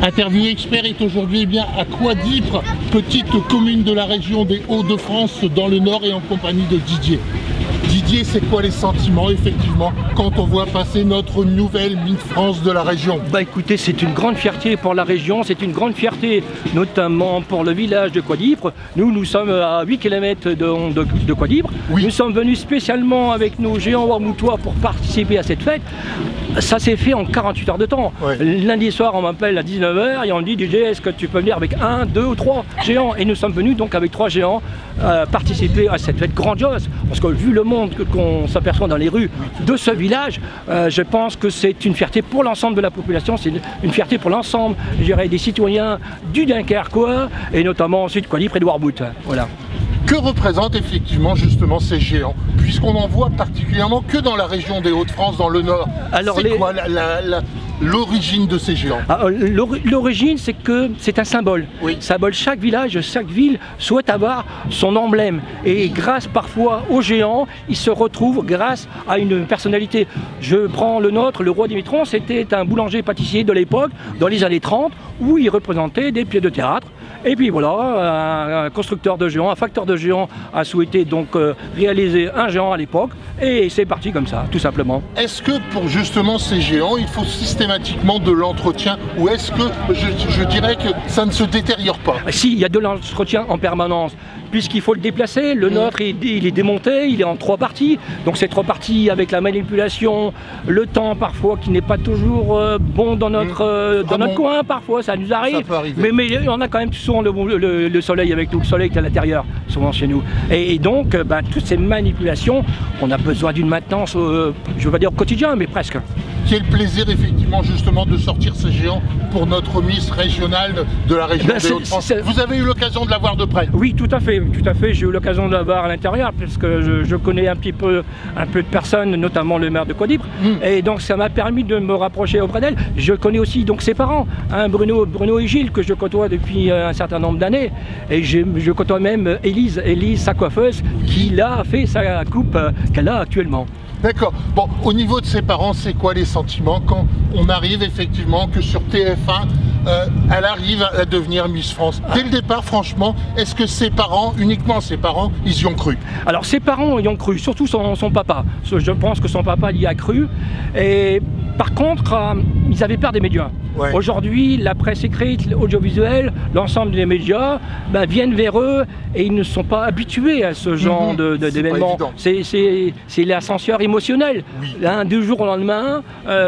Interview Expert est aujourd'hui bien à Coidipre, petite commune de la région des Hauts-de-France dans le Nord et en compagnie de Didier. Didier, c'est quoi les sentiments effectivement quand on voit passer notre nouvelle Miss France de la région? Bah écoutez, c'est une grande fierté pour la région, c'est une grande fierté notamment pour le village de Coidipre. Nous sommes à 8 km de Coidipre. Oui. Nous sommes venus spécialement avec nos géants warmoutois pour participer à cette fête. Ça s'est fait en 48 heures de temps. Ouais. Lundi soir, on m'appelle à 19 h et on me dit DJ, est-ce que tu peux venir avec 1, 2 ou 3 géants? Et nous sommes venus donc avec 3 géants participer à cette fête grandiose. Parce que vu le monde qu'on s'aperçoit dans les rues de ce village, je pense que c'est une fierté pour l'ensemble de la population, c'est une fierté pour l'ensemble, je dirais, des citoyens du Dunkerquois et notamment ensuite Coidipre et de Warmouth. Voilà. Que représentent effectivement justement ces géants, puisqu'on en voit particulièrement que dans la région des Hauts-de-France, dans le Nord? C'est quoi l'origine de ces géants? L'origine, c'est que c'est un symbole. Oui. Symbole, chaque village, chaque ville souhaite avoir son emblème. Et grâce parfois aux géants, ils se retrouvent grâce à une personnalité. Je prends le nôtre, le roi Dimitron, c'était un boulanger-pâtissier de l'époque, dans les années 30, où il représentait des pieds de théâtre. Et puis voilà, un constructeur de géants, un facteur de géants a souhaité donc réaliser un géant à l'époque, et c'est parti comme ça, tout simplement. Est-ce que pour justement ces géants, il faut systématiquement de l'entretien, ou est-ce que je dirais que ça ne se détériore pas? Si, il y a de l'entretien en permanence, puisqu'il faut le déplacer. Le nôtre, il est démonté, il est en 3 parties, donc ces 3 parties avec la manipulation, le temps parfois qui n'est pas toujours bon dans notre, coin, parfois ça nous arrive, mais on a quand même souvent le soleil avec nous, le soleil est à l'intérieur, souvent chez nous. Et donc, toutes ces manipulations, on a besoin d'une maintenance, je ne veux pas dire au quotidien, mais presque. Quel plaisir effectivement justement de sortir ces géants pour notre Miss régionale de la région des Hauts-de-France. Vous avez eu l'occasion de la voir de près? Oui, tout à fait, j'ai eu l'occasion de la voir à l'intérieur, parce que je connais un peu de personnes, notamment le maire de Coidipre, et donc ça m'a permis de me rapprocher auprès d'elle. Je connais aussi donc ses parents, hein, Bruno et Gilles, que je côtoie depuis un certain nombre d'années, et je côtoie même Élise, sa coiffeuse, qui a fait sa coupe qu'elle a actuellement. D'accord. Bon, au niveau de ses parents, c'est quoi les sentiments quand on arrive effectivement que sur TF1, elle arrive à devenir Miss France? Dès le départ, franchement, est-ce que ses parents, uniquement ses parents, ils y ont cru? Alors ses parents y ont cru, surtout son papa. Je pense que son papa y a cru. Et par contre, ils avaient peur des médias. Ouais. Aujourd'hui, la presse écrite, l'audiovisuel, l'ensemble des médias viennent vers eux et ils ne sont pas habitués à ce genre d'événements. C'est l'ascenseur émotionnel. Oui. Hein, du jour au lendemain,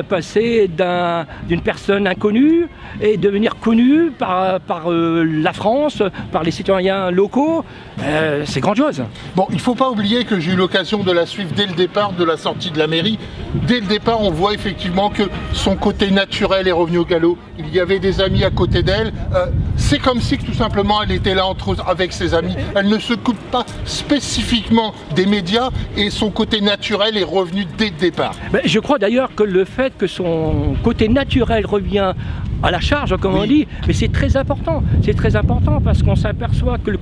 passer d'une personne inconnue et devenir connue par la France, par les citoyens locaux, c'est grandiose. Bon, il ne faut pas oublier que j'ai eu l'occasion de la suivre dès le départ de la sortie de la mairie. Dès le départ, on voit effectivement que son côté naturel est revenu au galop. Il y avait des amis à côté d'elle. C'est comme si tout simplement elle était là avec ses amis. Elle ne se coupe pas spécifiquement des médias et son côté naturel est revenu dès le départ. Je crois d'ailleurs que le fait que son côté naturel revient à la charge, comme on dit, mais c'est très important parce qu'on s'aperçoit que le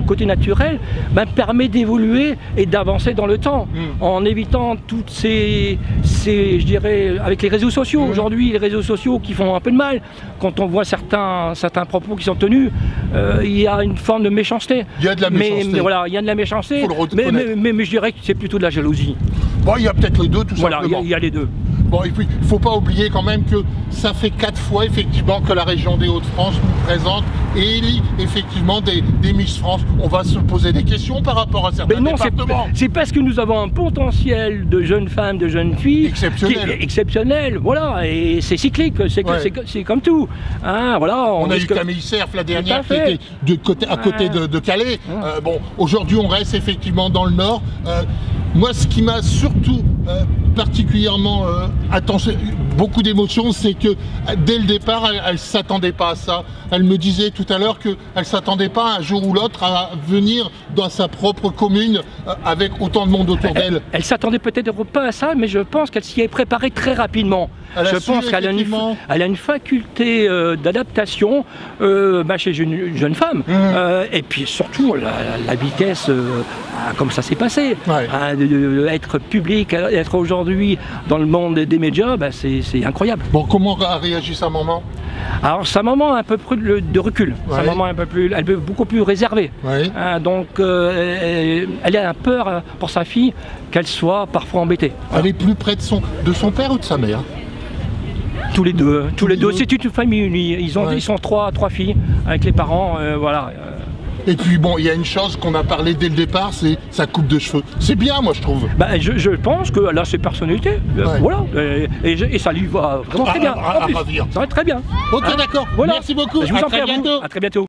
côté naturel permet d'évoluer et d'avancer dans le temps, en évitant toutes je dirais, avec les réseaux sociaux. Aujourd'hui, les réseaux sociaux qui font un peu de mal, quand on voit certains propos qui sont tenus, il y a une forme de méchanceté. Il y a de la méchanceté. Mais voilà, il y a de la méchanceté, mais je dirais que c'est plutôt de la jalousie. Bon, il y a peut-être les deux, tout simplement. Voilà, il y a les deux. Bon, et puis, il ne faut pas oublier quand même que ça fait 4 fois effectivement que la région des Hauts-de-France nous présente et élit effectivement des Miss France. On va se poser des questions par rapport à certains départements. C'est parce que nous avons un potentiel de jeunes femmes, de jeunes filles exceptionnel, voilà, et c'est cyclique, c'est comme tout. Hein, voilà, on a eu Camille Cerf la dernière qui était à côté de Calais. Bon, aujourd'hui on reste effectivement dans le Nord. Moi, ce qui m'a surtout particulièrement beaucoup d'émotions, c'est que dès le départ, elle ne s'attendait pas à ça. Elle me disait tout à l'heure qu'elle ne s'attendait pas un jour ou l'autre à venir dans sa propre commune avec autant de monde autour d'elle. Elle s'attendait peut-être pas à ça, mais je pense qu'elle s'y est préparée très rapidement. Je pense qu'elle a une faculté d'adaptation chez une jeune femme. Et puis surtout, la vitesse, comme ça s'est passé. Être public, être aujourd'hui dans le monde des médias, c'est incroyable. Bon, comment a réagi sa maman? Alors sa maman a un peu plus de recul, sa maman un peu plus, elle est beaucoup plus réservée. Donc elle a peur pour sa fille qu'elle soit parfois embêtée. Elle est plus près de son père ou de sa mère? Tous les deux. C'est une famille unie. Ils sont trois filles avec les parents, voilà. Et puis bon, il y a une chose qu'on a parlé dès le départ, c'est sa coupe de cheveux. C'est bien, moi je trouve. Bah, je pense qu'elle a ses personnalités, voilà, et ça lui va vraiment très bien. Ça va très bien. Ça va très bien. Ok, d'accord. Voilà. Merci beaucoup. Je vous en prie, à bientôt. À très bientôt.